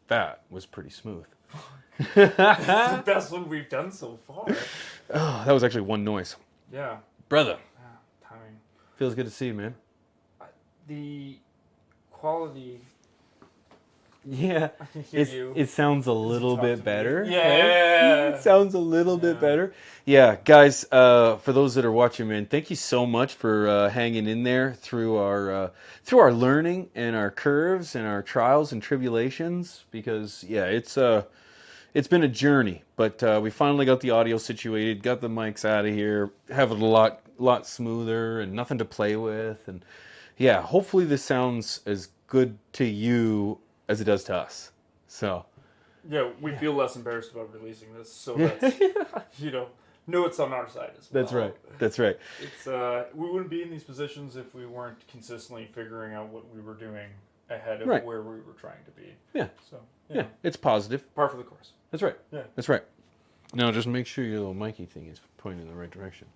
that was pretty smooth. That's the best one we've done so far. Oh, that was actually one noise. Yeah. Brother, Timing. feels good to see you, man. The quality. Yeah, I hear you. it sounds a little talk to bit me. better. Yeah. It sounds a little bit better. Yeah, guys, for those that are watching, man, thank you so much for hanging in there through our learning and our curves and our trials and tribulations. Because yeah, it's been a journey, but we finally got the audio situated, got the mics out of here, have it a lot smoother and nothing to play with, and yeah, hopefully this sounds as good to you as it does to us. So Yeah, we feel less embarrassed about releasing this, so that's know it's on our side as well. that's right. That's right. It's we wouldn't be in these positions if we weren't consistently figuring out what we were doing ahead of Right. where we were trying to be. Yeah. So Yeah, it's positive. par for the course. That's right. Yeah. That's right. Now just make sure your little Mikey thing is pointing in the right direction.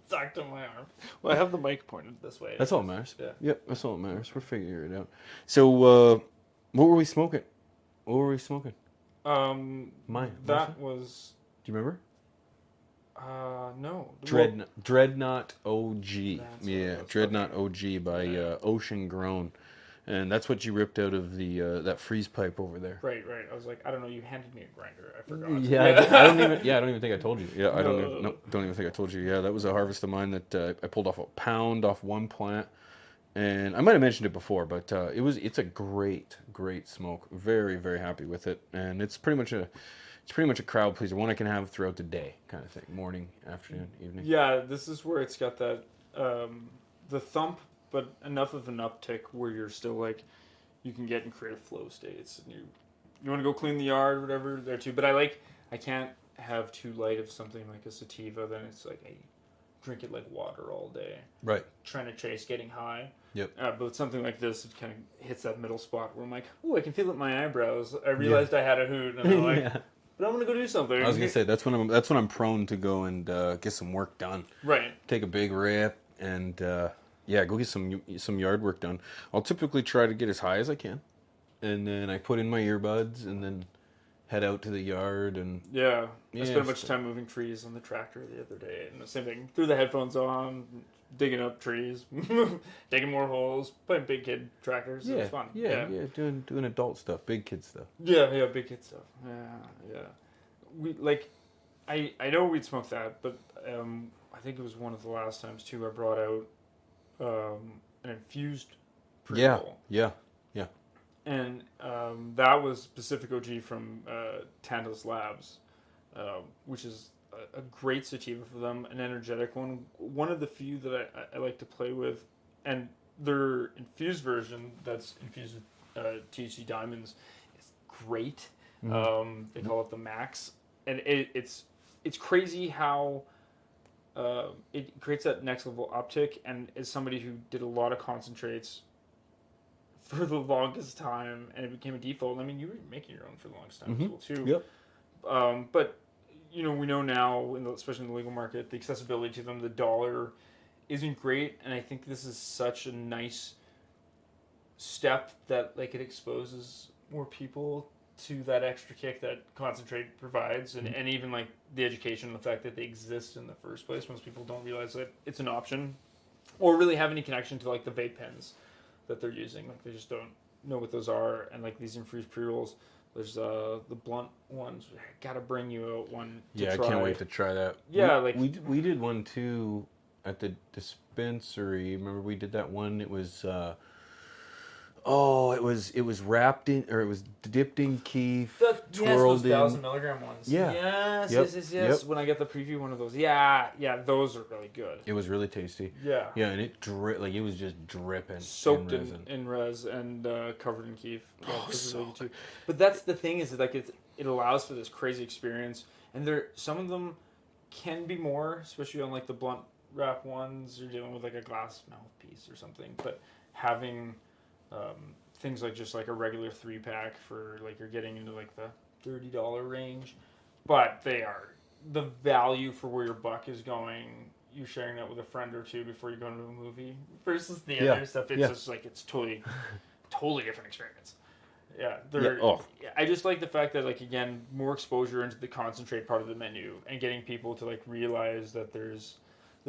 Stuck to my arm. Well, I have the mic pointed this way. That's all that matters. Yeah. Yep, that's all that matters. We're figuring it out. So, what were we smoking? Mine. That was Do you remember? no. Dreadnought OG. That's what Yeah, it was. Dreadnought OG by Ocean Grown, and that's what you ripped out of the that freeze pipe over there. Right. I was like, I don't know. You handed me a grinder. I forgot. Yeah, I don't even think I told you. Yeah, No. don't even think I told you. Yeah, that was a harvest of mine that I pulled off a pound off one plant, and I might have mentioned it before, but it's a great smoke. Very very happy with it, and it's pretty much a crowd pleaser, one I can have throughout the day, kind of thing, morning, afternoon, evening. Yeah, this is where it's got that the thump, but enough of an uptick where you're still like you can get in creative flow states, and you want to go clean the yard, or whatever there too. But I can't have too light of something like a sativa. Then it's like I drink it like water all day. Right. Trying to chase getting high. Yep. But with something like this, it kind of hits that middle spot where I'm like, oh, I can feel it in my eyebrows. I realized I had a hoot, and I'm like. Yeah. But I'm gonna go do something. I was gonna say that's when I'm prone to go and get some work done. Right. Take a big rip and go get some yard work done. I'll typically try to get as high as I can, and then I put in my earbuds and then head out to the yard and Yeah. I spent much so- time moving trees on the tractor the other day, and the same thing. Threw the headphones on, digging up trees, digging more holes, playing big kid tractors. It was fun. Yeah, doing adult stuff, big kid stuff. Yeah, big kid stuff. Yeah. We I know we'd smoked that, but I think it was one of the last times too. I brought out an infused pre-roll. Yeah. And that was Pacific OG from Tantalus Labs, which is a great sativa for them, an energetic one. One of the few that I like to play with. And their infused version that's infused with THC Diamonds is great. Mm-hmm. They call it the Max. And it's crazy how it creates that next level uptick. And as somebody who did a lot of concentrates for the longest time, and it became a default. I mean, you were making your own for the longest time as well too. Yep. But we know now, especially in the legal market, the accessibility to them, the dollar isn't great, and I think this is such a nice step that it exposes more people to that extra kick that concentrate provides, and even the education and the fact that they exist in the first place. Most people don't realize that it's an option, or really have any connection to the vape pens that they're using. They just don't know what those are. And these infused pre-rolls, there's the blunt ones. I gotta bring you out one to try. I can't wait to try that. Yeah, we did one too at the dispensary. Remember we did that one? It was it was wrapped in, or it was dipped in keef, twirled those in. 1,000 milligram ones. Yeah. Yes. Yep. When I get the preview one of those, yeah, those are really good. It was really tasty. Yeah. Yeah, and it was just dripping. Soaked in resin. in res and covered in keef. Yeah, this is really good too. But that's the thing, is that it allows for this crazy experience, and some of them can be more, especially on the blunt wrap ones. You're dealing with a glass mouthpiece or something, but having things just a regular 3-pack for you're getting into the $30 range, but they are the value for where your buck is going. You're sharing that with a friend or two before you go into a movie versus the other stuff. It's just it's totally totally different experience. Yeah, I just like the fact that, like, again, more exposure into the concentrate part of the menu and getting people to like realize that there's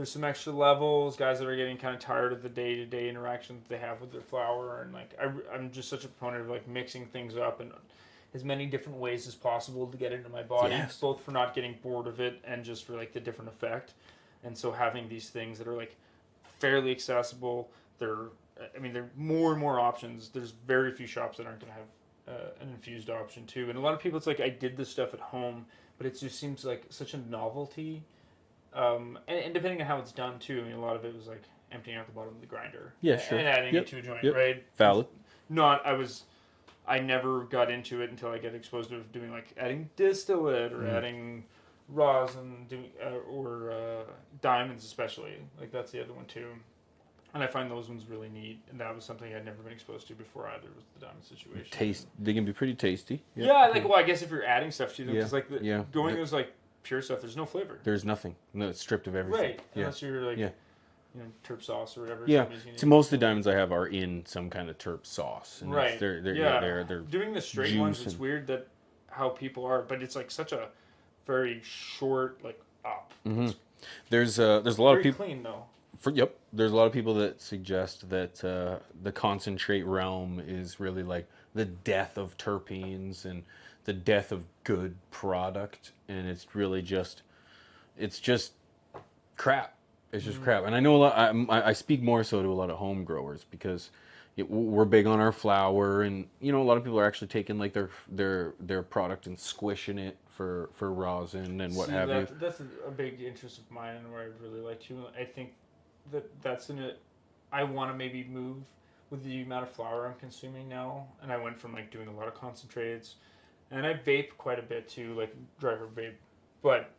some extra levels. Guys that are getting kind of tired of the day to day interaction that they have with their flour, and like I'm just such a proponent of like mixing things up and as many different ways as possible to get into my body, Yes. both for not getting bored of it and just for like the different effect. And so having these things that are like fairly accessible, they're I mean, there are more and more options. There's very few shops that aren't going to have an infused option too. And a lot of people, it's like I did this stuff at home, but it just seems like such a novelty. And depending on how it's done too, I mean, a lot of it was like emptying out the bottom of the grinder, Yeah, sure. and adding Yep. it to a joint, Yep. right? Valid. I never got into it until I got exposed to doing like adding distillate or adding rosin, or diamonds especially. Like that's the other one too. And I find those ones really neat, and that was something I'd never been exposed to before either. Was the diamond situation? They can be pretty tasty. Yeah, like well, I guess if you're adding stuff to them, because like going those like pure stuff, there's no flavor. There's nothing. No, it's stripped of everything. Right, unless you're like terp sauce or whatever. Yeah. So most of the diamonds I have are in some kind of terp sauce. And Right. They're doing the straight ones. It's weird that how people are, but it's like such a very short like up. Mm-hmm. There's a lot of people clean though. There's a lot of people that suggest that the concentrate realm is really like the death of terpenes and the death of good product, and it's really just crap. It's just crap. And I know a lot. I speak more so to a lot of home growers because we're big on our flour, and a lot of people are actually taking like their product and squishing it for rosin and what have you. That's a big interest of mine, and where I'd really like to. I think that's in it. I want to maybe move with the amount of flour I'm consuming now, and I went from like doing a lot of concentrates, and I vape quite a bit too, like driver vape, but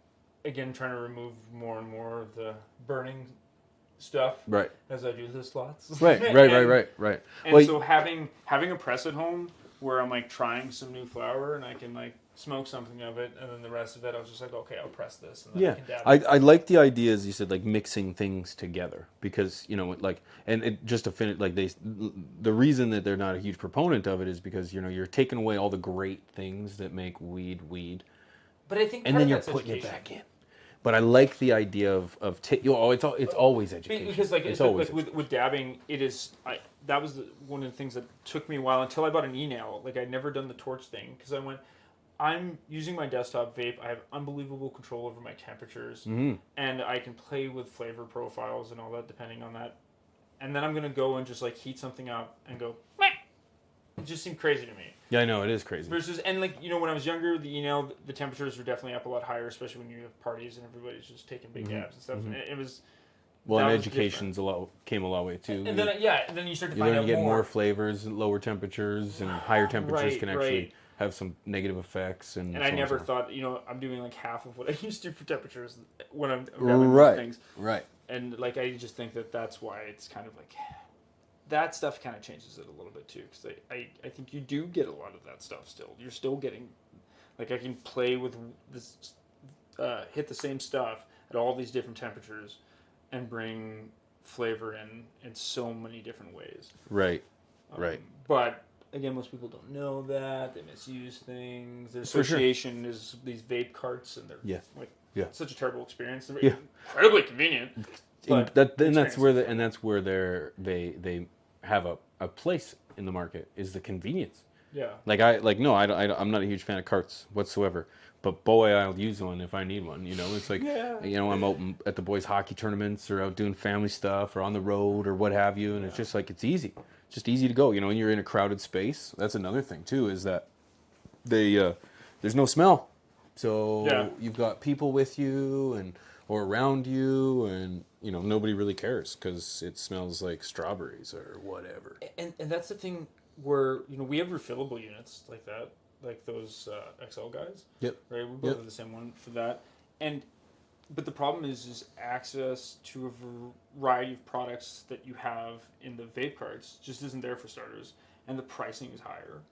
again trying to remove more and more of the burning stuff Right. as I do the slots. Right. And so having a press at home where I'm like trying some new flour and I can like smoke something of it, and then the rest of it I was just like, okay, I'll press this. And then I can dab it. I like the idea, as you said, like mixing things together, because like, and it just to finish, like the reason that they're not a huge proponent of it is because you're taking away all the great things that make weed, but I think and then you're putting it back in. But I like the idea of it's always education. Because like it's always with dabbing, it is that was one of the things that took me a while until I bought an e-nail. Like I'd never done the torch thing because I'm using my desktop vape. I have unbelievable control over my temperatures, and I can play with flavor profiles and all that depending on that. And then I'm gonna go and just like heat something up and go. Meh. It just seemed crazy to me. Yeah, I know, it is crazy. Versus, and like when I was younger, the temperatures were definitely up a lot higher, especially when you have parties and everybody's just taking big dabs and stuff. And it was. Well, and education's came a long way too. And then and then you start to find out you get more flavors, lower temperatures, and higher temperatures can actually right. have some negative effects. And I never on. thought I'm doing like half of what I used to for temperatures when I'm grabbing things. Right. And like I just think that's why it's kind of like. That stuff kind of changes it a little bit too, because I think you do get a lot of that stuff still. You're still getting, like I can play with this, hit the same stuff at all these different temperatures, and bring flavor in so many different ways. Right, right. But again, most people don't know that. They misuse things. Their association is these vape carts, and they're such a terrible experience. They're incredibly convenient. That's where they have a place in the market, is the convenience. Yeah. I'm not a huge fan of carts whatsoever, but boy, I'll use one if I need one. It's like I'm out at the boys' hockey tournaments or out doing family stuff or on the road or what have you, and it's just like it's easy. It's just easy to go. When you're in a crowded space, that's another thing too, is that there's no smell, so you've got people with you or around you, and nobody really cares because it smells like strawberries or whatever. And that's the thing where we have refillable units like that, like those XL guys. Yep. Right. We both have the same one for that, but the problem is access to a variety of products that you have in the vape carts just isn't there for starters, and the pricing is higher,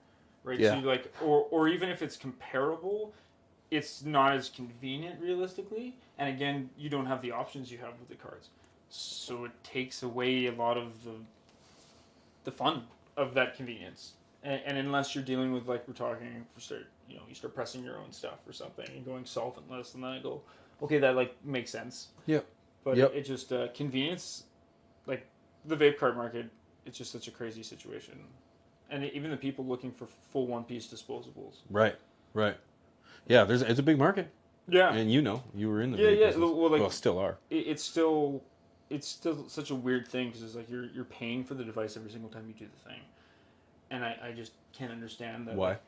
right? Yeah. So or even if it's comparable, it's not as convenient realistically, and again, you don't have the options you have with the cards, so it takes away a lot of the fun of that convenience. And unless you're dealing with, like we're talking, you start pressing your own stuff or something and going solventless, and then I go, okay, that like makes sense. Yep. But Yep. it just convenience, like the vape card market, it's just such a crazy situation, and even the people looking for full one-piece disposables. Right. Right. Yeah. It's a big market, Yeah, and you were in the yeah, vape yeah. business. Well, like Still are. it's still such a weird thing because it's like you're paying for the device every single time you do the thing, and I just can't understand that. Why? Like,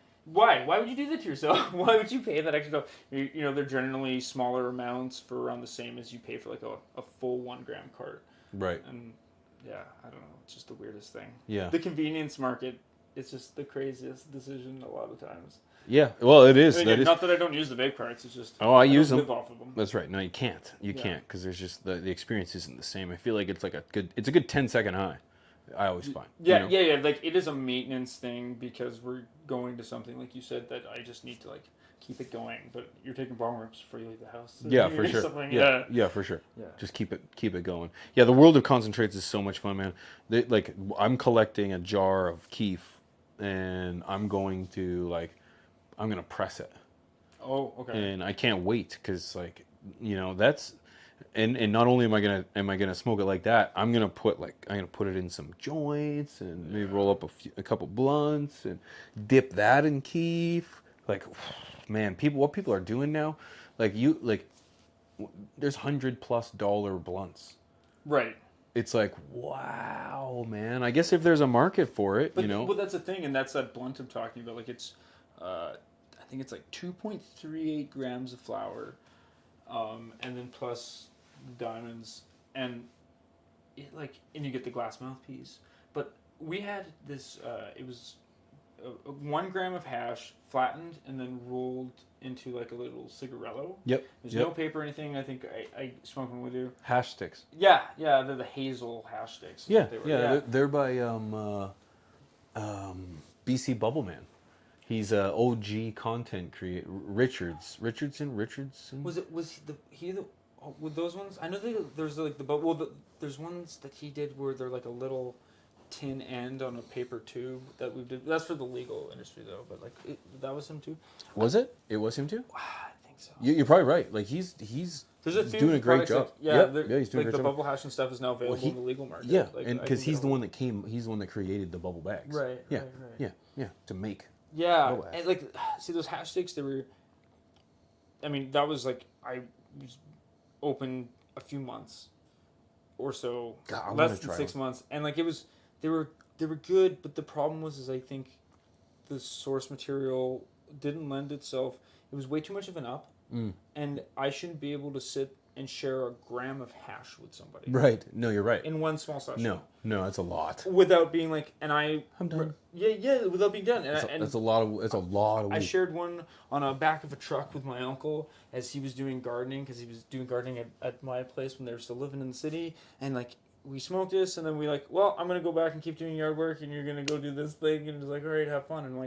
why would you do that to yourself? Why would you pay that extra? They're generally smaller amounts for around the same as you pay for like a full 1 gram cart. Right. And yeah, I don't know. It's just the weirdest thing. Yeah. The convenience market, it's just the craziest decision a lot of times. Yeah. Well, it is. And again, not that I don't use the vape carts. It's just I use don't them. live off of them. That's right. No, you can't. You Yeah. can't because there's just the experience isn't the same. I feel like it's a good 10-second high. I always find. Yeah, yeah. Like it is a maintenance thing because we're going to something like you said that I just need to like keep it going. But you're taking bong rips before you leave the house. Yeah, for sure. Yeah, for sure. Yeah. Just keep it going. Yeah, the world of concentrates is so much fun, man. I'm collecting a jar of keef, and I'm going to press it, Oh, okay. and I can't wait because that's. And not only am I gonna smoke it like that, I'm gonna put it in some joints and maybe roll up a couple blunts and dip that in keef. Like, man, what people are doing now, there's $100+ blunts. Right. It's like, wow, man. I guess if there's a market for it, But that's the thing, and that's that blunt I'm talking about. Like it's, I think it's like 2.38 grams of flour, and then plus the diamonds, and and you get the glass mouthpiece. But we had this. It was 1 gram of hash flattened and then rolled into like a little cigarello. Yep. There's no paper or anything. I think I smoked one with you. Hash sticks. Yeah, they're the hazel hash sticks. is Yeah, what they were. yeah. They're by BC Bubbleman. He's a OG content creator. Richardson. Was he the with those ones? I know there's like there's ones that he did where they're like a little tin end on a paper tube that we did. That's for the legal industry though, but that was him too. Was it? It was him too. I think so. You're probably right. Like he's There's a few doing a great products job. Yep, he's doing a great the job. bubble hash and stuff is now available in the legal market. Yeah, Like, and I because can he's get the a- one that created the bubble bags. Right. Yeah. Right. Yeah. To make. Yeah, bubble hash. and see those hash sticks. They were. I mean, that was I was open a few months, or so, God, I less wanna than try 6 months, and it was they were good, but the problem was I think the source material didn't lend itself. It was way too much of an up, and I shouldn't be able to sit and share a gram of hash with somebody. Right. No, you're right. In one small session. No, that's a lot. Without being I'm done. Yeah, without being done. That's a lot of. It's a lot of. I weed. shared one on a back of a truck with my uncle as he was doing gardening because he was doing gardening at my place when they were still living in the city, and we smoked this, and then we well, I'm gonna go back and keep doing yard work, and you're gonna go do this thing, and it's all right, have fun, and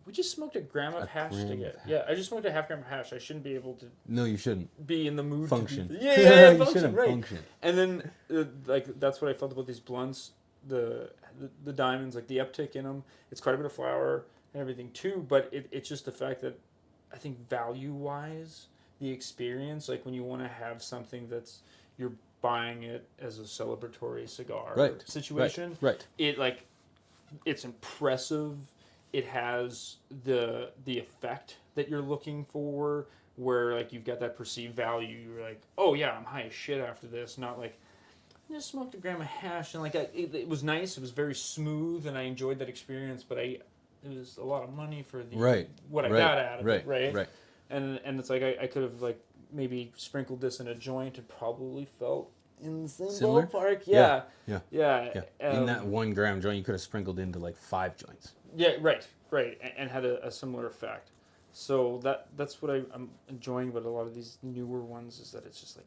we just smoked a gram of hash together. Yeah, I just smoked a half gram of hash. I shouldn't be able to No, you shouldn't. be in the mood Function. to yeah, You function, shouldn't right. function. And then that's what I felt about these blunts, the diamonds, the uptick in them. It's quite a bit of flour and everything too, but it's just the fact that I think value wise, the experience, when you want to have something that's you're buying it as a celebratory cigar situation. Right. It's impressive. It has the effect that you're looking for, where you've got that perceived value. You're oh yeah, I'm high as shit after this. Not I just smoked a gram of hash, and it was nice. It was very smooth, and I enjoyed that experience. But it was a lot of money for what I got out of it. Right. And it's I could have maybe sprinkled this in a joint and probably felt in the same Similar? ballpark. Yeah. In that 1 gram joint, you could have sprinkled into 5 joints. Yeah, right, and had a similar effect. So that's what I'm enjoying about a lot of these newer ones is that it's just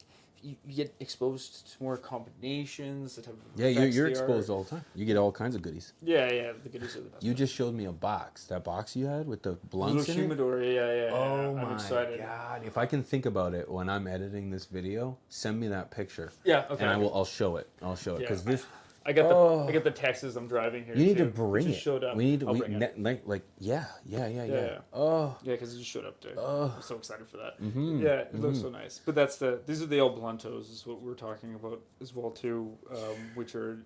you get exposed to more combinations that have You're exposed all the time. You get all kinds of goodies. Yeah, the goodies are the best. You just showed me a box. That box you had with the blunts little in it. humidor, yeah. Oh I'm my excited. god! If I can think about it when I'm editing this video, send me that picture. Yeah, okay. And I'll show it. I'll show it because this. I get Oh. the text as I'm driving here. You need too. to bring Just it. showed up. We need to I'll bring it. like yeah. Yeah. Oh. Yeah, because it just showed up. Oh. I'm so excited for that. Mhm. Yeah, it looks so nice. But these are the El Bluntos, is what we're talking about as well too, which are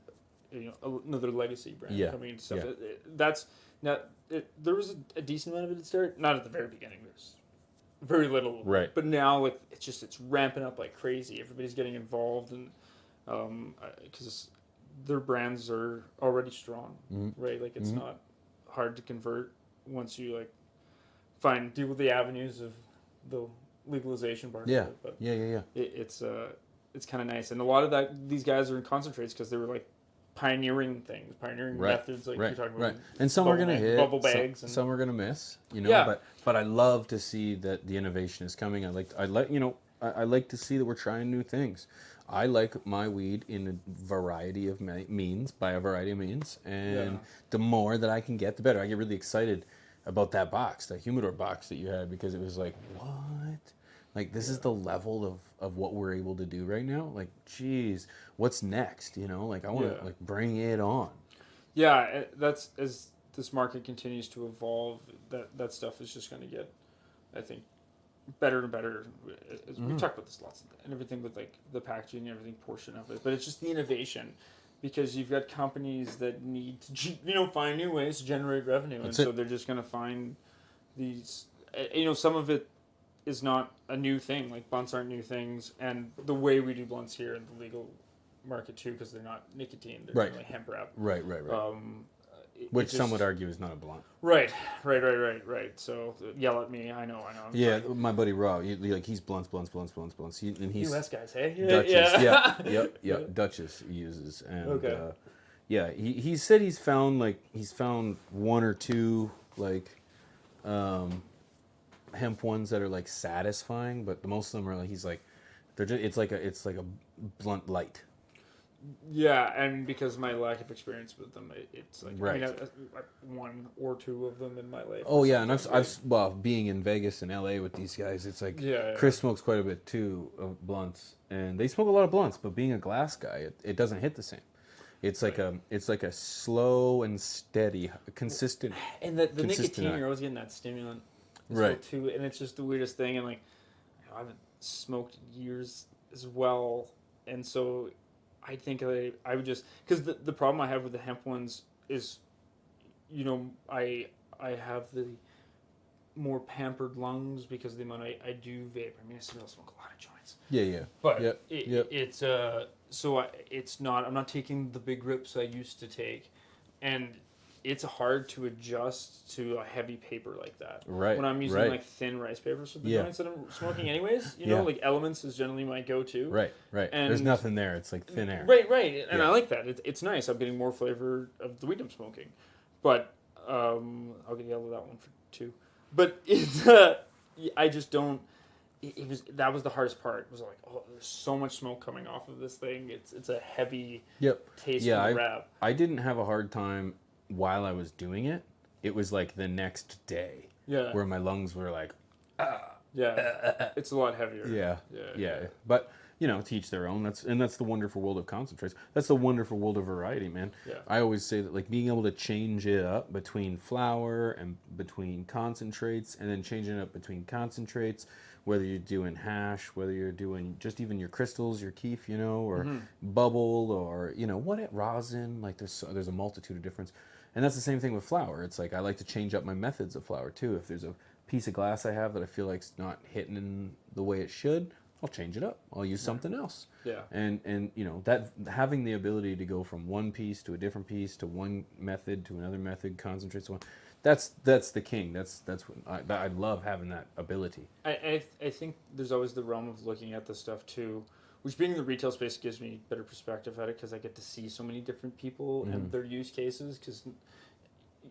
another legacy brand Yeah, coming into stuff. yeah. That's now. There was a decent amount of it at the start. Not at the very beginning. There's very little. Right. But now it's ramping up like crazy. Everybody's getting involved, and because their brands are already strong, right? Like it's not hard to convert once you deal with the avenues of the legalization part. Yeah. Of it. But Yeah. it's kind of nice, and a lot of these guys are in concentrates because they were like pioneering methods, like you're talking about. And some are gonna hit, bubble bags, some are gonna miss, Yeah. But I love to see that the innovation is coming. I like to see that we're trying new things. I like my weed in a variety of means, by a variety of means, and the more that I can get, the better. I get really excited about that box, that humidor box that you had, because it was like, what? Like, this is the level of what we're able to do right now. Like, geez, what's next? Like, I want to bring it on. Yeah, that's as this market continues to evolve. That stuff is just going to get, I think, better and better. We've talked about this lots, and everything with like the packaging and everything portion of it. But it's just the innovation, because you've got companies that need to find new ways to generate revenue, so they're just going to find these. Some of it is not a new thing. Like blunts aren't new things, and the way we do blunts here in the legal market too, because they're not nicotine, they're Right. like hemp wrap. Right. Which some would argue is not a blunt. Right. So yell at me. I know. Yeah, my buddy Rob, he's blunts. And he's U.S. guys, hey? Duchess. Yep. Duchess he uses, and Okay. He said he's found one or two hemp ones that are like satisfying, but most of them are it's like a blunt light. Yeah, and because of my lack of experience with them, it's like Right. one or two of them in my life. Oh yeah, and I've being in Vegas and LA with these guys, it's like Chris smokes quite a bit too of blunts, and they smoke a lot of blunts, but being a glass guy, it doesn't hit the same. It's like a slow and steady, consistent. And the consistent nicotine, you're always getting that stimulant, right? Too, and it's just the weirdest thing. And I haven't smoked in years as well, and so I think I would just, because the problem I have with the hemp ones is, I have the more pampered lungs because of the amount I do vape. I mean, I still smoke a lot of joints. Yeah. But it's it's not. I'm not taking the big rips I used to take, and it's hard to adjust to a heavy paper like that. Right. When I'm using like thin rice papers for the joints that I'm smoking, anyways. Like Elements is generally my go-to. Right. And there's nothing there. It's like thin air. Right. And I like that. It's nice. I'm getting more flavor of the weed I'm smoking, but I'll get yelled at that one for too. But it's I just don't. That was the hardest part. It was like, there's so much smoke coming off of this thing. It's a heavy taste in the wrap. I didn't have a hard time while I was doing it. It was like the next day where my lungs were like, it's a lot heavier. Yeah. But to each their own. That's the wonderful world of concentrates. That's the wonderful world of variety, man. Yeah. I always say that being able to change it up between flour and between concentrates, and then changing it up between concentrates, whether you're doing hash, whether you're doing just even your crystals, your keef, or bubble, or rosin. Like there's a multitude of difference. And that's the same thing with flour. It's like I like to change up my methods of flour too. If there's a piece of glass I have that I feel like's not hitting in the way it should, I'll change it up. I'll use something else. Yeah. And that having the ability to go from one piece to a different piece to one method to another method, concentrates one. That's the king. That's what I love having that ability. I think there's always the realm of looking at the stuff too, which being in the retail space gives me better perspective at it because I get to see so many different people and their use cases. Because,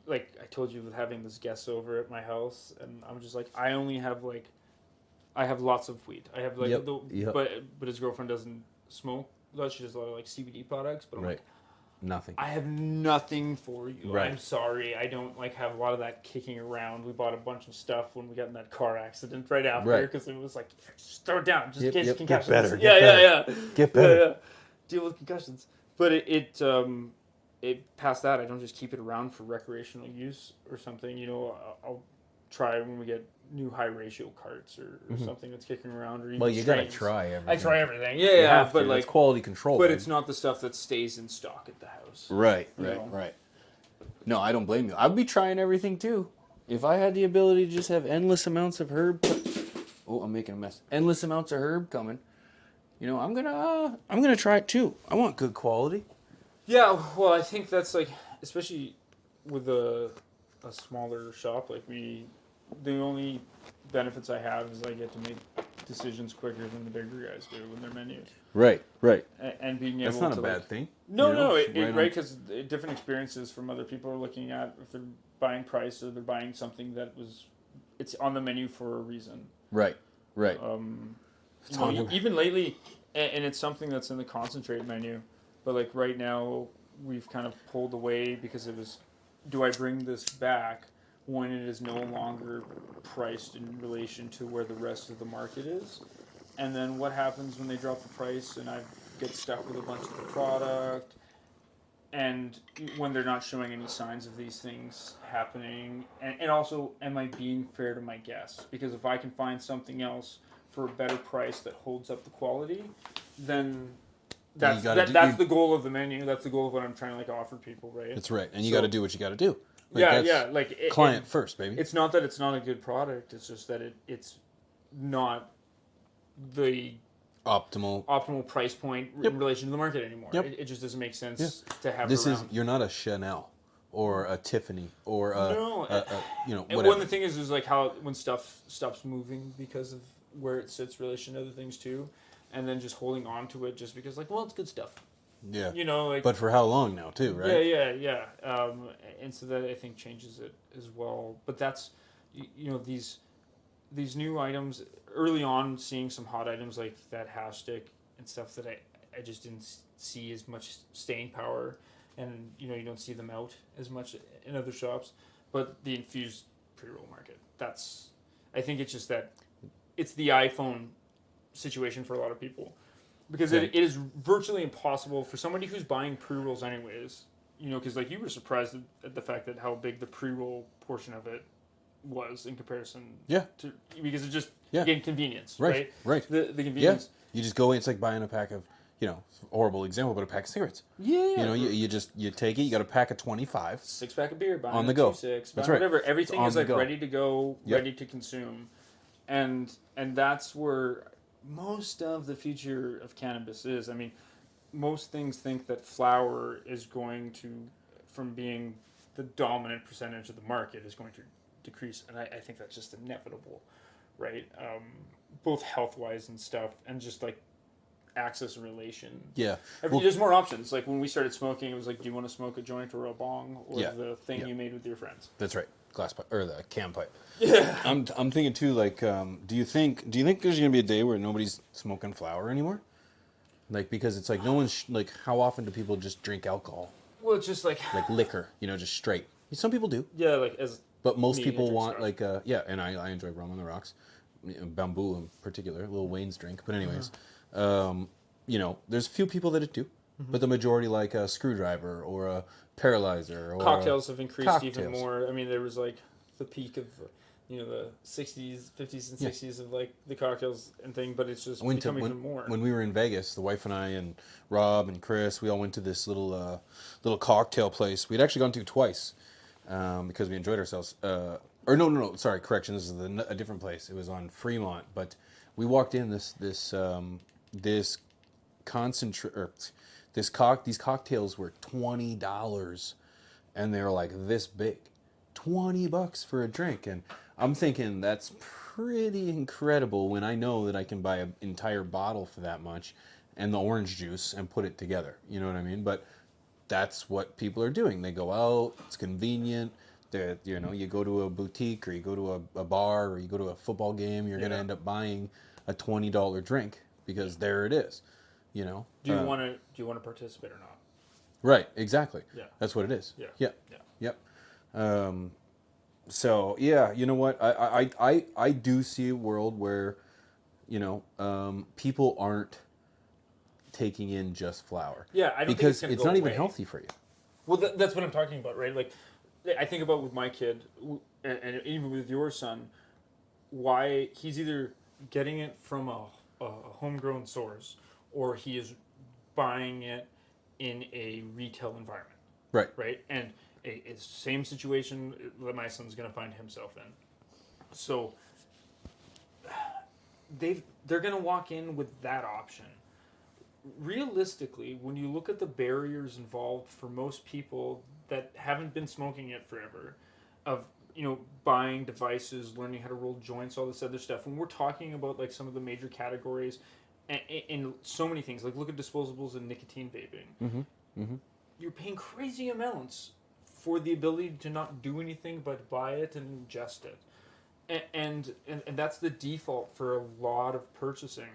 like I told you, with having this guest over at my house, and I'm just like, I have lots of weed. I have but his girlfriend doesn't smoke. She does a lot of CBD products, but I'm like, nothing. I have nothing for you. Right. I'm sorry. I don't have a lot of that kicking around. We bought a bunch of stuff when we got in that car accident right after because it was like, just throw it down, just in case concussions. Get better. Get better. Deal with concussions. But it past that, I don't just keep it around for recreational use or something. You know, I'll try when we get new high ratio carts or something that's kicking around, or even Well, you gotta strains. try everything. I try everything. Yeah, You yeah. have But to. like, That's quality control. but babe. it's not the stuff that stays in stock at the house. Right, You right, know? right. No, I don't blame you. I'd be trying everything too. If I had the ability to just have endless amounts of herb, oh, I'm making a mess. Endless amounts of herb coming. You know, I'm gonna try it too. I want good quality. Yeah, well, I think that's like, especially with a smaller shop, like the only benefits I have is I get to make decisions quicker than the bigger guys do with their menus. Right, right. And being able That's not to a bad like, thing. no, you know, no, right on- right, because different experiences from other people are looking at if they're buying price or they're buying something that it's on the menu for a reason. Right, right. You know, even lately, and it's something that's in the concentrate menu, but like right now we've kind of pulled away because it was, do I bring this back when it is no longer priced in relation to where the rest of the market is? And then what happens when they drop the price and I get stuck with a bunch of the product? And when they're not showing any signs of these things happening, and also, am I being fair to my guests? Because if I can find something else for a better price that holds up the quality, then that's the goal of the menu. That's the goal of what I'm trying to like offer people, right? That's right, and you got to do what you got to do. Like, yeah, that's yeah. Like client first, baby. It's not that it's not a good product. It's just that it's not the optimal price point in relation to the market anymore. Yep. It just doesn't make sense to have. This it is around. you're not a Chanel or a Tiffany or No. you know, And whatever. one of the things is like how when stuff stops moving because of where it sits relation to other things too, and then just holding on to it just because like, well, it's good stuff. Yeah. You know, like. But for how long now, too, right? Yeah. And so that I think changes it as well. But that's, you know, these new items early on, seeing some hot items like that hash stick and stuff that I just didn't see as much staying power, and you know you don't see them out as much in other shops. But the infused pre-roll market, I think it's just that it's the iPhone situation for a lot of people. Because it is virtually impossible for somebody who's buying pre-rolls anyways, you know, because like you were surprised at the fact that how big the pre-roll portion of it was in comparison. Yeah. Because it's just again convenience, Right. The convenience. Yeah. You just go in. It's like buying a pack of, you know, horrible example, but a pack of cigarettes. Yeah. You know, you take it. You got a pack of 25. 6-pack of beer, buying on the go. 2-6, That's right. Whatever. Everything is like go. ready to go, ready to consume, and that's where most of the future of cannabis is. I mean, most things think that flower is going to, from being the dominant percentage of the market, is going to decrease, and I think that's just inevitable, right? Both health wise and stuff, and just like access and relation. Yeah. There's more options. Like when we started smoking, it was like, do you want to smoke a joint or a bong or Yeah. the thing Yeah. you made with your friends? That's right. Glass pipe or the can pipe. Yeah. I'm thinking too. Like, do you think there's gonna be a day where nobody's smoking flower anymore? Like, because it's like no one's like, how often do people just drink alcohol? Well, it's just like Liquor, you know, just straight. Some people do, yeah, like as but most Me, I people drink want scotch. like and I enjoy rum on the rocks, bamboo in particular, Lil Wayne's drink. But anyways, you know, there's a few people that do, but the majority like a screwdriver or a paralyzer or cocktails have increased even cocktails. more. I mean, there was like the peak of, you know, the 60s, 50s, and 60s of like the cocktails and thing, but it's just become even more. When we were in Vegas, the wife and I and Rob and Chris, we all went to this little cocktail place. We'd actually gone to twice because we enjoyed ourselves. Or no, sorry, correction. This is a different place. It was on Fremont, but we walked in these cocktails were $20, and they were like this big, $20 for a drink, and I'm thinking that's pretty incredible when I know that I can buy an entire bottle for that much, and the orange juice and put it together. You know what I mean? But that's what people are doing. They go out. It's convenient. You know, you go to a boutique or you go to a bar or you go to a football game. You're going to end up buying a $20 drink because there it is. You know. Do you want to participate or not? Right. Exactly. Yeah. That's what it is. Yeah. Yep. So yeah, you know what? I do see a world where, you know, people aren't taking in just flour. Yeah, I don't think because it's gonna it's go not even away. healthy for you. Well, that's what I'm talking about, right? Like, I think about with my kid, and even with your son, why he's either getting it from a homegrown source or he is buying it in a retail environment, Right. right? And a same situation that my son's going to find himself in. So they're going to walk in with that option. Realistically, when you look at the barriers involved for most people that haven't been smoking it forever, of buying devices, learning how to roll joints, all this other stuff. When we're talking about like some of the major categories, and in so many things, like look at disposables and nicotine vaping, you're paying crazy amounts for the ability to not do anything but buy it and ingest it, and that's the default for a lot of purchasing.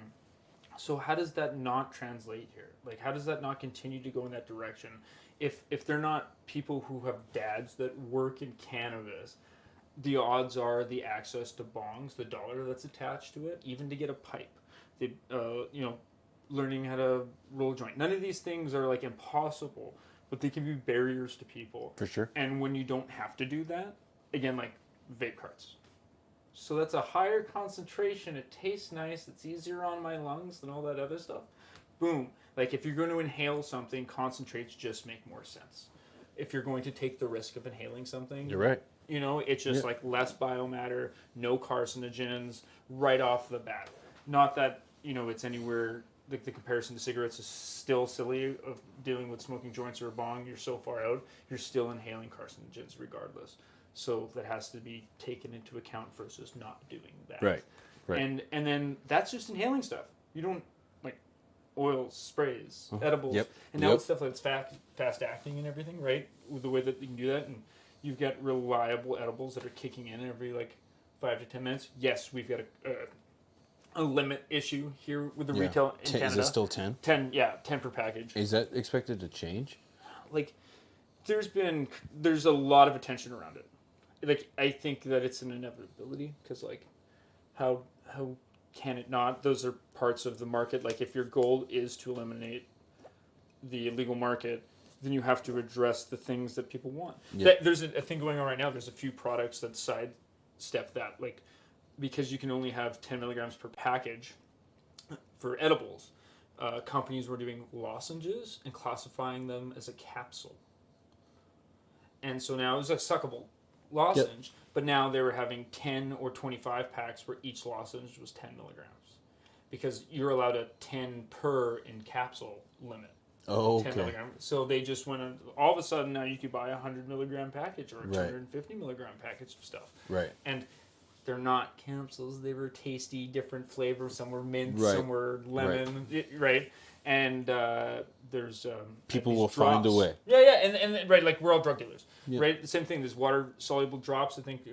So how does that not translate here? Like, how does that not continue to go in that direction? If they're not people who have dads that work in cannabis, the odds are the access to bongs, the dollar that's attached to it, even to get a pipe, the learning how to roll a joint. None of these things are like impossible, but they can be barriers to people. For sure. And when you don't have to do that, again, like vape carts. So that's a higher concentration. It tastes nice. It's easier on my lungs than all that other stuff. Boom. Like if you're going to inhale something, concentrates just make more sense. If you're going to take the risk of inhaling something, You're right. It's just like less biomatter, no carcinogens right off the bat. Not that, it's anywhere, like the comparison to cigarettes is still silly of dealing with smoking joints or a bong. You're so far out, you're still inhaling carcinogens regardless. So that has to be taken into account versus not doing that. Right. Right. And then that's just inhaling stuff. You don't like oils, sprays, edibles, Yep. and now it's stuff that's fast acting and everything, right? With the way that you can do that, and you've got reliable edibles that are kicking in every like 5 to 10 minutes. Yes, we've got a limit issue here with the retail in Canada. Is it still 10? 10 per package. Is that expected to change? Like, there's a lot of attention around it. Like, I think that it's an inevitability because, like, how can it not? Those are parts of the market. Like, if your goal is to eliminate the illegal market, then you have to address the things that people want. Yep. There's a thing going on right now. There's a few products that sidestep that, like, because you can only have 10 milligrams per package for edibles. Companies were doing lozenges and classifying them as a capsule. And so now it was a suckable lozenge, but now they were having 10 or 25 packs where each lozenge was 10 milligrams. Because you're allowed a 10 per in capsule limit. Oh, 10 okay. milligram. So they just went, all of a sudden now you could buy a 100 milligram package or a Right. 250 milligram package of stuff. Right. And they're not capsules. They were tasty, different flavors. Some were mint, Right. some were lemon, right? And there's People these will find a drops. way. Yeah, and right, like we're all drug dealers, Yeah. right? The same thing. There's water soluble drops. I think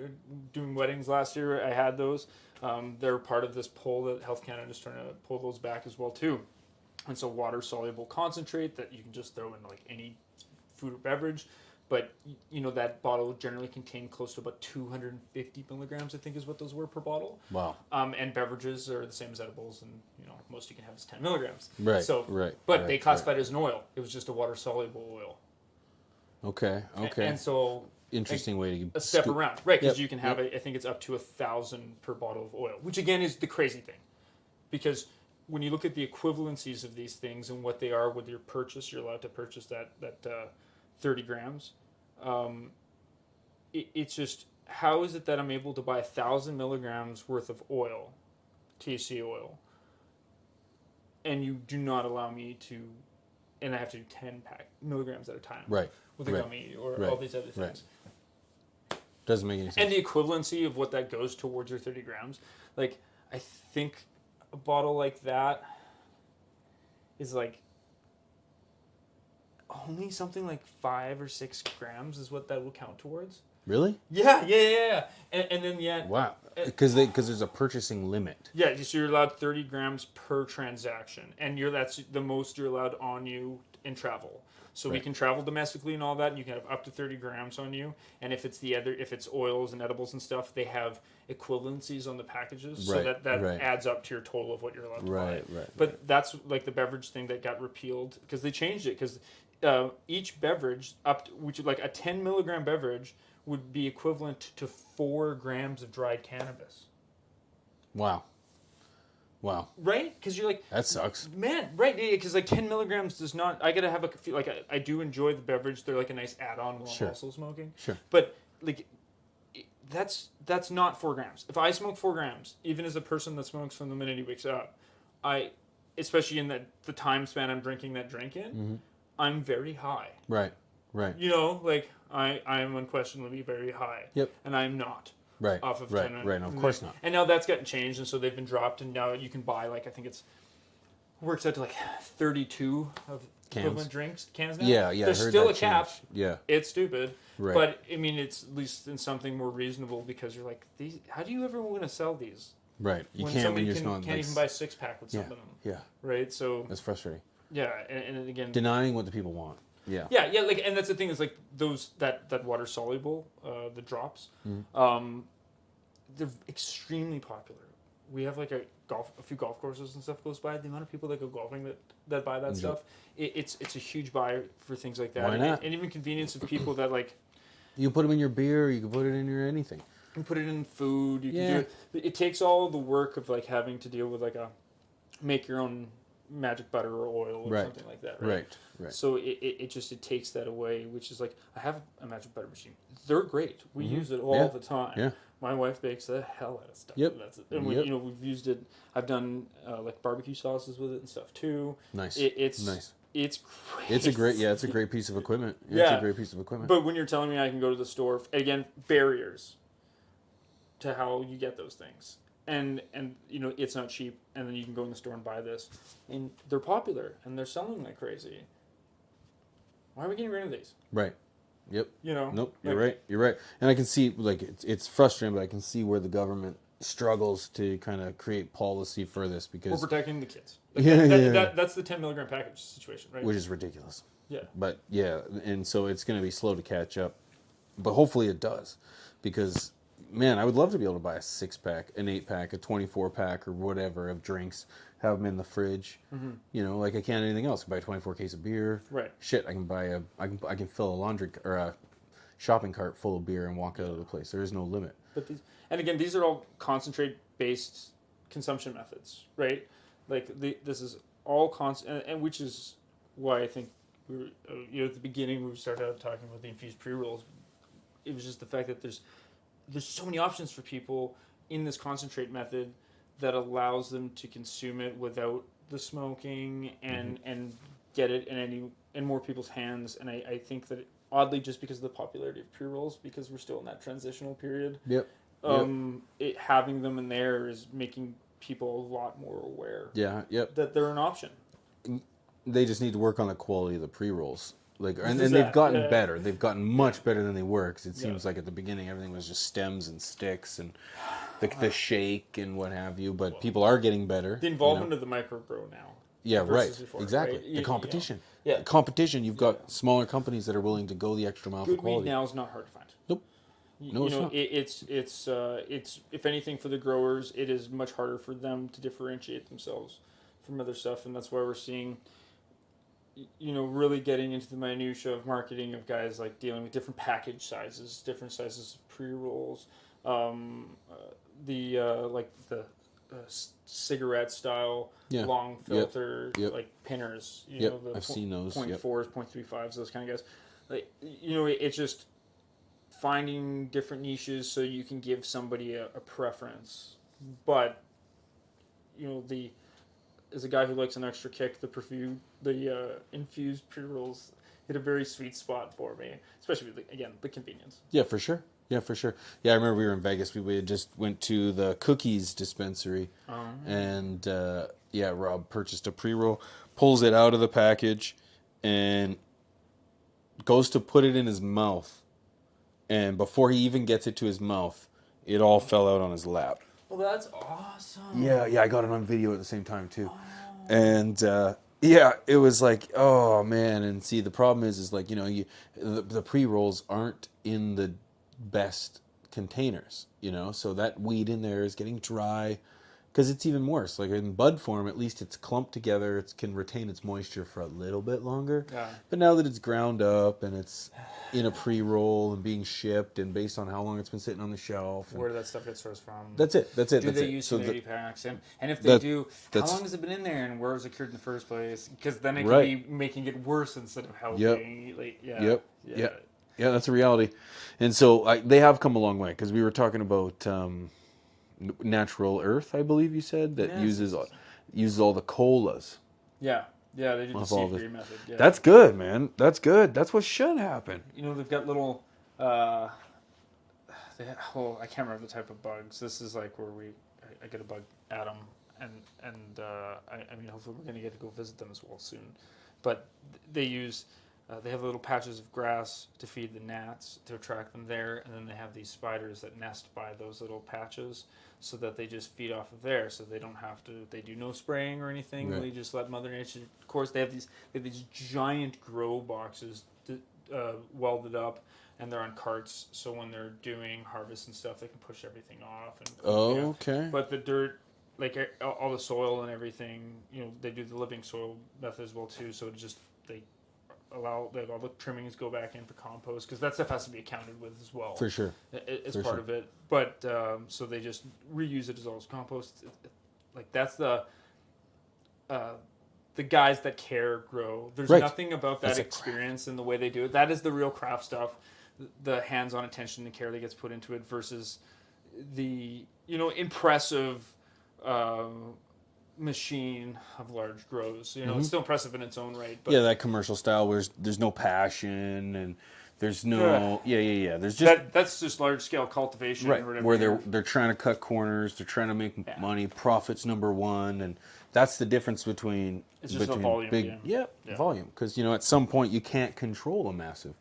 doing weddings last year, I had those. They're part of this pull that Health Canada is trying to pull those back as well too. And so water soluble concentrate that you can just throw in like any food or beverage. But, that bottle generally contained close to about 250 milligrams, I think is what those were per bottle. Wow. And beverages are the same as edibles, and, most you can have is 10 milligrams. Right, So, right, But right, they classified it as an oil. It was just a water-soluble oil. Okay. Okay. And so... Interesting way to a step around. Right, because Yep, you can have, I think it's up to 1,000 per bottle of oil, which again is the crazy thing. Because when you look at the equivalencies of these things and what they are with your purchase, you're allowed to purchase that 30 grams. It's just, how is it that I'm able to buy 1,000 milligrams worth of oil, THC oil, and you do not allow me to, and I have to do 10 milligrams at a time. Right. With a right, gummy or right, all these other things. right. Doesn't make any sense. And the equivalency of what that goes towards your 30 grams. Like, I think a bottle like that is like only something like 5 or 6 grams is what that will count towards. Really? Yeah. And then, Wow. Because there's a purchasing limit. yeah, just you're allowed 30 grams per transaction. And that's the most you're allowed on you in travel. So we Right. can travel domestically and all that, and you can have up to 30 grams on you. And if it's oils and edibles and stuff, they have equivalencies on the packages, so Right, that right. adds up to your total of what you're allowed to Right, buy. right, But that's like the beverage thing that got repealed because they changed it because each beverage which is like a 10 milligram beverage would be equivalent to 4 grams of dried cannabis. Wow. Wow. Right? Because you're like, That sucks. man, right? Because like 10 milligrams does not. I gotta have feel like I do enjoy the beverage. They're like a nice add-on while Sure. I'm also smoking. Sure. But like, that's not 4 grams. If I smoke 4 grams, even as a person that smokes from the minute he wakes up, especially in the time span I'm drinking that drink in, I'm very high. Right. Right. You know, like I am unquestionably very high. Yep. And I'm not. Right. Off of right. 10 Right. No, of course not. And now that's gotten changed, and so they've been dropped, and now you can buy like I think it's works out to like 32 of Cans. equivalent drinks cans now. Yeah. Yeah. I There's heard still that a cap. changed. Yeah. It's stupid, Right. but I mean it's at least in something more reasonable because you're like these. How do you ever want to sell these? Right. You when can't when somebody you're can, smelling. can't like, even buy a 6-pack with some Yeah. of them, Yeah. right? So That's frustrating. yeah, and again, Denying what the people want. Yeah. yeah, like, and that's the thing is like those that water soluble, the drops, they're extremely popular. We have like a few golf courses and stuff close by. The amount of people that go golfing that buy that stuff, it's a huge buy for things like that. Why not? And even convenience of people that like You can put them in your beer. You can put it in your anything. you put it in food. You Yeah. can do it. It takes all the work of like having to deal with like make your own magic butter or oil or Right. something like that. Right. Right. So it takes that away, which is like I have a magic butter machine. They're great. We use it all Yeah. the time. Yeah. My wife bakes the hell out of stuff. Yep. That's it. And we, Yep. we've used it. I've done like barbecue sauces with it and stuff too. Nice. It's Nice. It's great. It's a great piece of equipment. It's Yeah. a great piece of equipment. But when you're telling me I can go to the store again, barriers to how you get those things. And it's not cheap, and then you can go in the store and buy this, and they're popular and they're selling like crazy. Why are we getting rid of these? Right. Yep. Nope. You're right. You're right. And I can see like it's frustrating, but I can see where the government struggles to kind of create policy for this We're because protecting the kids. Like, Yeah. That's the 10 milligram package situation, right? which is ridiculous. Yeah. But yeah, and so it's going to be slow to catch up, but hopefully it does, because man, I would love to be able to buy a 6-pack, an 8-pack, a 24-pack, or whatever of drinks, have them in the fridge. Like I can't anything else. I can buy a 24 case of beer. Right. Shit, I can buy I can fill a laundry or a shopping cart full of beer and walk out of the place. There is no limit. But these are all concentrate-based consumption methods, right? Like this is all and which is why I think we were, at the beginning when we started out talking about the infused pre-rolls. It was just the fact that there's so many options for people in this concentrate method that allows them to consume it without the smoking and get it in more people's hands. And I think that oddly, just because of the popularity of pre-rolls, because we're still in that transitional period, Yep. having them in there is making people a lot more aware Yeah. Yep. that they're an option. They just need to work on the quality of the pre-rolls. And is they've that, gotten yeah. better. They've gotten much better than they were. Because it Yeah. seems like at the beginning everything was just stems and sticks and the shake and what have you. But people are getting better. The involvement of the microgrow now. Yeah, right. versus before, Exactly. right? The You know, competition. yeah. The competition. You've got smaller companies that are willing to go the extra mile for Good weed quality. now is not hard to find. Nope. No, it's not. It's if anything for the growers, it is much harder for them to differentiate themselves from other stuff, and that's why we're seeing, really getting into the minutia of marketing of guys like dealing with different package sizes, different sizes of pre-rolls, cigarette style Yeah. long filter Yep. like pinners. Yep. The I've seen those. Yep. 0.4s, 0.35s, those kind of guys. Like it's just finding different niches so you can give somebody a preference, but as a guy who likes an extra kick, the infused pre-rolls hit a very sweet spot for me, especially with the convenience. Yeah, for sure. Yeah, for sure. Yeah, I remember we were in Vegas. We had just went to the Cookies dispensary, and Rob purchased a pre-roll, pulls it out of the package, and goes to put it in his mouth. And before he even gets it to his mouth, it all fell out on his lap. Well, that's awesome. Yeah, I got it on video at the same time too. And Yeah, it was like, oh man, and see the problem is like, the pre-rolls aren't in the best containers, so that weed in there is getting dry because it's even worse. Like in bud form, at least it's clumped together, it can retain its moisture for a little bit longer. Yeah. But now that it's ground up and it's in a pre-roll and being shipped and based on how long it's been sitting on the shelf, and Where did that stuff get sourced from? that's it. That's it. Do That's they it. use So humidity packs? And if they that do, how that's long has it been in there and where was it cured in the first place? Because then it right. could be making it worse instead of Yep. helping. Like, yeah. Yep. Yeah. Yep. Yeah, that's a reality. And so they have come a long way because we were talking about natural earth, I believe you said, that Yes. uses all the colas. Yeah. Yeah, they do the Of all seed-free method. Yeah. That's good, man. That's good. That's what should happen. They've got little. I can't remember the type of bugs. This is like where I get a bug at them, and I mean, hopefully we're gonna get to go visit them as well soon. But they have little patches of grass to feed the gnats to attract them there, and then they have these spiders that nest by those little patches, so that they just feed off of there, so they don't have to. They do no spraying or anything. Right. They just let Mother Nature. Of course, they have these giant grow boxes welded up, and they're on carts, so when they're doing harvest and stuff, they can push everything off. And Okay. But the dirt, like all the soil and everything, they do the living soil method as well too. So they allow that all the trimmings go back in for compost, because that stuff has to be accounted with as well. For sure. It's For part sure. of it. But so they just reuse it as all as compost. Like that's the guys that care grow. There's Right. nothing about that That's a experience and the way they do it. That is the real craft stuff. The hands-on attention and care that gets put into it versus the impressive machine of large grows. It's still impressive in its own right. But Yeah, that commercial style where there's no passion and there's no yeah. There's just that's just large-scale cultivation, right or whatever. where they're trying to cut corners, they're trying to make money, profits number one, and that's the difference between It's just a between volume big game. volume, because at some point you can't control a massive,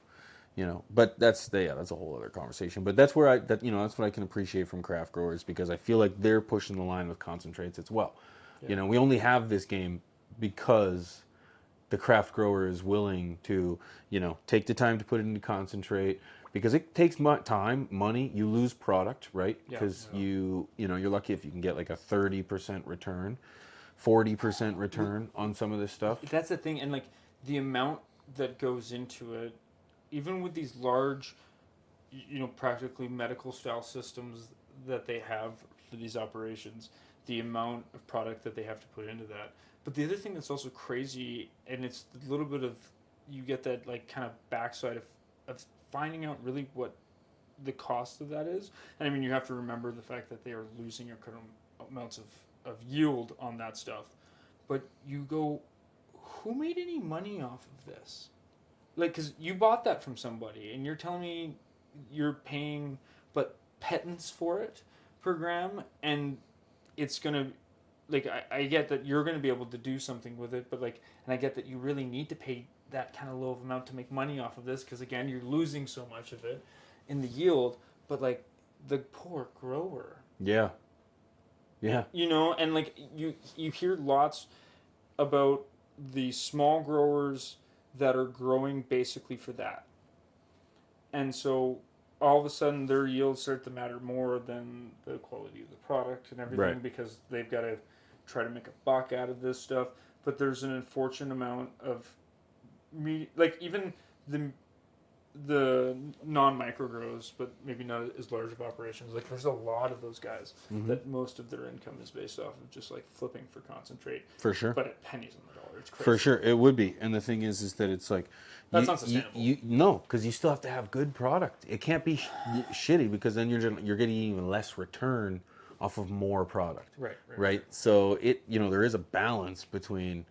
but that's a whole other conversation. But that's where that's what I can appreciate from craft growers, because I feel like they're pushing the line with concentrates as well. We only have this game because the craft grower is willing to, take the time to put it into concentrate, because it takes time, money. You lose product, right? Because you're lucky if you can get like a 30% return, 40% return on some of this stuff. That's the thing, and like the amount that goes into it, even with these large, practically medical style systems that they have for these operations, the amount of product that they have to put into that. But the other thing that's also crazy, and it's a little bit of, you get that like kind of backside of finding out really what the cost of that is. And I mean, you have to remember the fact that they are losing incredible amounts of yield on that stuff. But you go, who made any money off of this? Like, because you bought that from somebody, and you're telling me you're paying, but pittance for it per gram, and it's gonna, like, I get that you're gonna be able to do something with it, but like, and I get that you really need to pay that kind of low of amount to make money off of this, because again, you're losing so much of it in the yield, but like, the poor grower. Yeah. And like, you hear lots about the small growers that are growing basically for that. And so all of a sudden their yields start to matter more than the quality of the product and everything, Right. because they've got to try to make a buck out of this stuff. But there's an unfortunate amount of like even the non-micro grows, but maybe not as large of operations. Like there's a lot of those guys that most of their income is based off of just like flipping for concentrate. For sure. But at pennies on the dollar, it's crazy. For sure, it would be. And the thing is that it's like That's not sustainable. No, because you still have to have good product. It can't be shitty, because then you're getting even less return off of more product. Right. So there is a balance between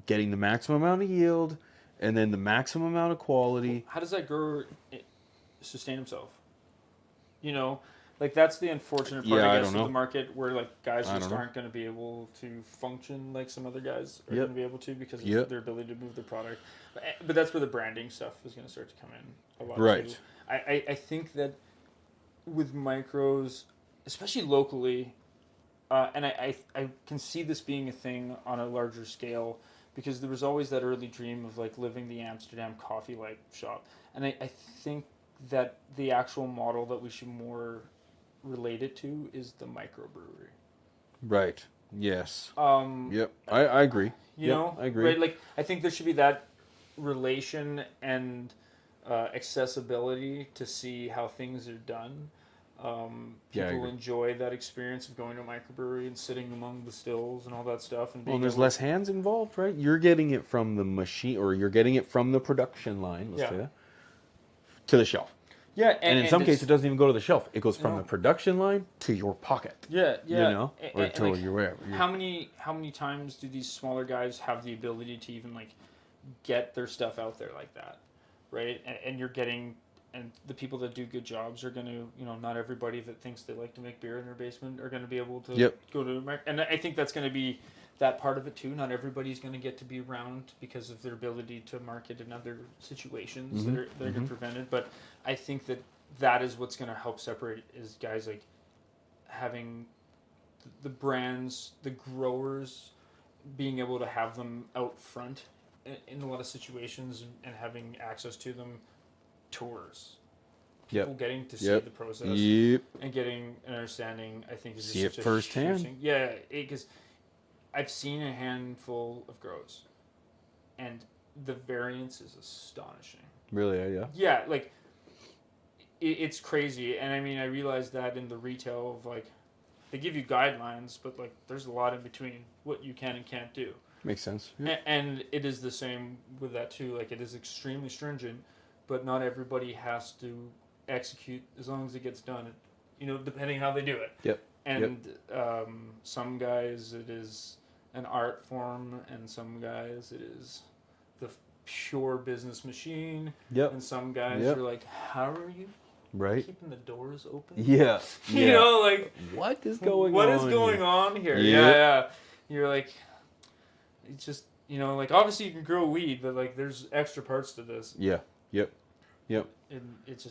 getting the maximum amount of yield and then the maximum amount of quality. How does that grower sustain himself? Like that's the unfortunate part, I guess, of the market, where like guys just aren't going to be able to function like some other guys are going to be able to, because of their ability to move their product. But that's where the branding stuff is going to start to come in a lot. Right. Too. I think that with micros, especially locally, and I can see this being a thing on a larger scale, because there was always that early dream of like living the Amsterdam coffee like shop, and I think that the actual model that we should more relate it to is the microbrewery. Right. Yes. Um, Yep. I agree. you Yep. know, I agree. right? Like I think there should be that relation and accessibility to see how things are done. Yeah, I People agree. enjoy that experience of going to a microbrewery and sitting among the stills and all that stuff, and Well, being and there's able less hands involved, right? You're getting it from the machine, or you're getting it from the production line. Let's Yeah. say that to the shelf. yeah, And in some it's- cases, it doesn't even go to the shelf. It goes from No. the production line to your pocket. yeah, yeah, You know, or and, to like, your wherever. how many times do these smaller guys have the ability to even like get their stuff out there like that, right? And you're getting, and the people that do good jobs are going to, not everybody that thinks they like to make beer in their basement are going to be able to Yep. go to and I think that's going to be that part of it too. Not everybody's going to get to be around because of their ability to market in other situations that are prevented. But I think that is what's going to help separate is guys like having the brands, the growers, being able to have them out front in a lot of situations and having access to them. Tours, Yep. people getting to see Yep. the process Yep. and getting an understanding, I think is See just it such a firsthand. huge thing. Yeah, because I've seen a handful of grows, and the variance is astonishing. Really? Yeah. Yeah, like it's crazy, and I mean I realized that in the retail of like they give you guidelines, but like there's a lot in between what you can and can't do. Makes sense. Yeah. And it is the same with that too. Like it is extremely stringent, but not everybody has to execute as long as it gets done. Depending how they do it. Yep. And some guys it is an art form, and some guys it is the pure business machine. Yep. And some guys Yep. are like, how are you Right. keeping the doors open? Yeah. You know, like what is going what on? is going on here? Yep. Yeah. You're like, it's just like obviously you can grow weed, but like there's extra parts to this, Yeah. Yep. Yep. and it's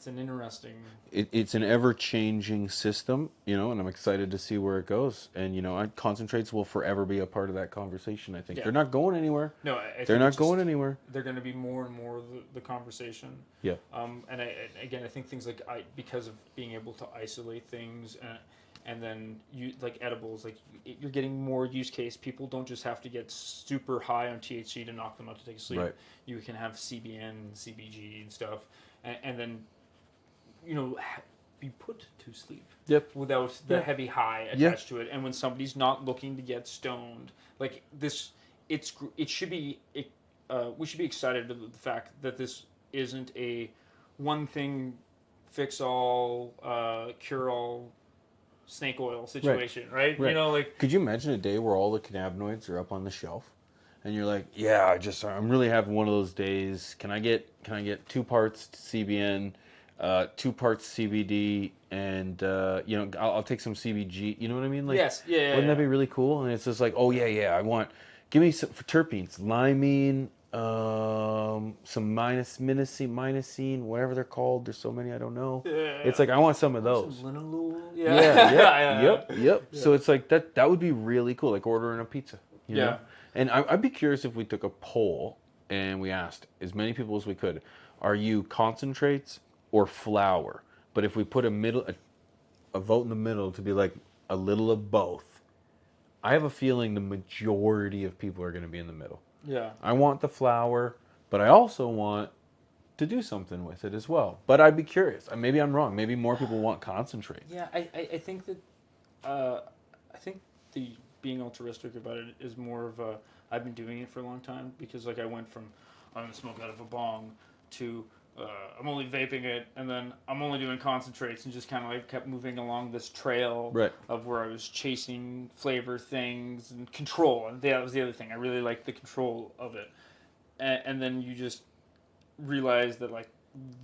an interesting. It's an ever-changing system, and I'm excited to see where it goes. And concentrates will forever be a part of that conversation. I think Yeah. they're not going anywhere. No, I They're think not it's going just- anywhere. They're going to be more and more the conversation. Yeah. And I think things like because of being able to isolate things and then you like edibles, like you're getting more use case. People don't just have to get super high on THC to knock them out to take a sleep. Right. You can have CBN, CBG, and stuff, and then be put to sleep. Yep. Without the Yeah. heavy high attached to it, and when somebody's not looking to get stoned, like this, it should be. We should be excited about the fact that this isn't a one thing fix all, cure all snake oil situation, right? Right. Like Could you imagine a day where all the cannabinoids are up on the shelf, and you're like, yeah, I'm really having one of those days. Can I get 2 parts CBN, 2 parts CBD, and I'll take some CBG. You know what I mean? Like, yes, yeah. wouldn't that be really cool? And it's just like, oh yeah, give me some for terpenes, limonene, some minoxidil, whatever they're called. There's so many I don't know. Yeah. It's like I want some of those. Some linalool. Yeah. Yep. So it's like that would be really cool, like ordering a pizza. You know? Yeah. And I'd be curious if we took a poll and we asked as many people as we could, are you concentrates or flour? But if we put a vote in the middle to be like a little of both, I have a feeling the majority of people are going to be in the middle. Yeah. I want the flour, but I also want to do something with it as well. But I'd be curious. Maybe I'm wrong. Maybe more people want concentrate. Yeah, I think that I think the being altruistic about it is more of a I've been doing it for a long time because like I went from I'm gonna smoke out of a bong to I'm only vaping it, and then I'm only doing concentrates, and just kind of like kept moving along this trail Right. of where I was chasing flavor things and control, and that was the other thing. I really liked the control of it, and then you just realize that like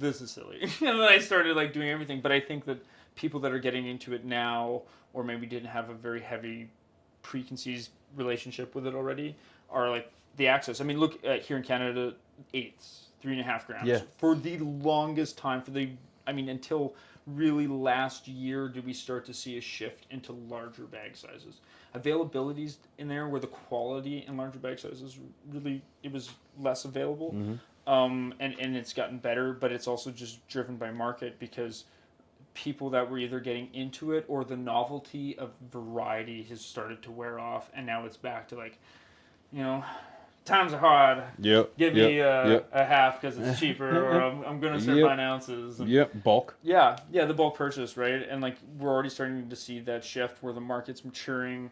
this is silly, and then I started like doing everything. But I think that people that are getting into it now, or maybe didn't have a very heavy preconceived relationship with it already, are like the access. I mean, look here in Canada, eighths. 3.5 grams Yeah. for the longest time until really last year did we start to see a shift into larger bag sizes. Availabilities in there where the quality in larger bag sizes really, it was less available. And it's gotten better, but it's also just driven by market because people that were either getting into it or the novelty of variety has started to wear off, and now it's back to like, you know, times are hard. Yep. Give yep, me yep. a half because it's cheaper, or I'm going to start Yep. buying ounces. And Yep. Bulk. yeah, the bulk purchase, right? And like we're already starting to see that shift where the market's maturing,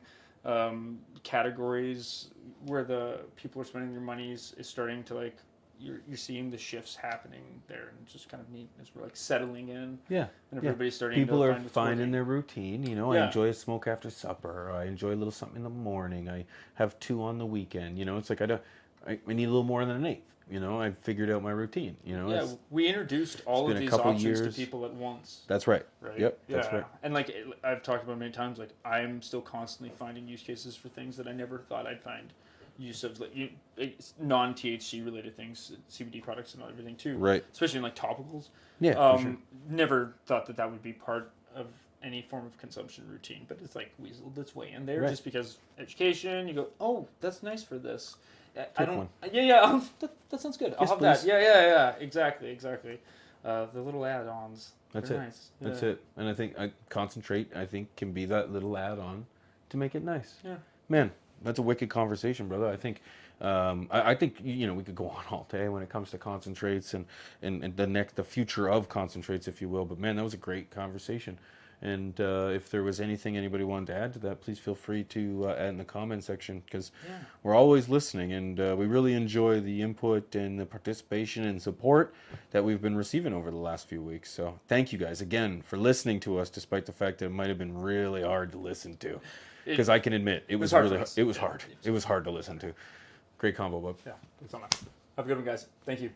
categories where the people are spending their monies is starting to like you're seeing the shifts happening there, and it's just kind of neat as we're like settling in. Yeah. And yeah. everybody's starting People to are find what's finding working. their routine. You know, I Yeah. enjoy a smoke after supper. I enjoy a little something in the morning. I have 2 on the weekend. You know, it's like I need a little more than an eighth. You know, I figured out my routine. You know, Yeah, we introduced all been of a these couple options years. to people at once. That's right. Right. Yep. Yeah. That's right. And like I've talked about many times, like I'm still constantly finding use cases for things that I never thought I'd find use of, like non THC related things, CBD products and everything too. Right. Especially in like topicals. Yeah. For sure. Never thought that would be part of any form of consumption routine, but it's like weaseled its way in there Right. just because education. You go, oh, that's nice for this. I Take don't. one. Yeah. That sounds good. I'll Yes, have that. please. Yeah. Exactly. The little add-ons. That's They're it. nice. That's Yeah. it. And I think concentrate. I think can be that little add-on to make it nice. Yeah. Man, that's a wicked conversation, brother. I think, I think you know we could go on all day when it comes to concentrates and the future of concentrates, if you will. But man, that was a great conversation. And if there was anything anybody wanted to add to that, please feel free to add in the comment section because we're always listening, and we really enjoy the input and the participation and support that we've been receiving over the last few weeks. So thank you guys again for listening to us, despite the fact that it might have been really hard to listen to. Because I can admit it was hard for really us. it was Yeah. hard. It was hard to listen to. Great combo, bub. Yeah. Thanks so much. Have a good one, guys. Thank you.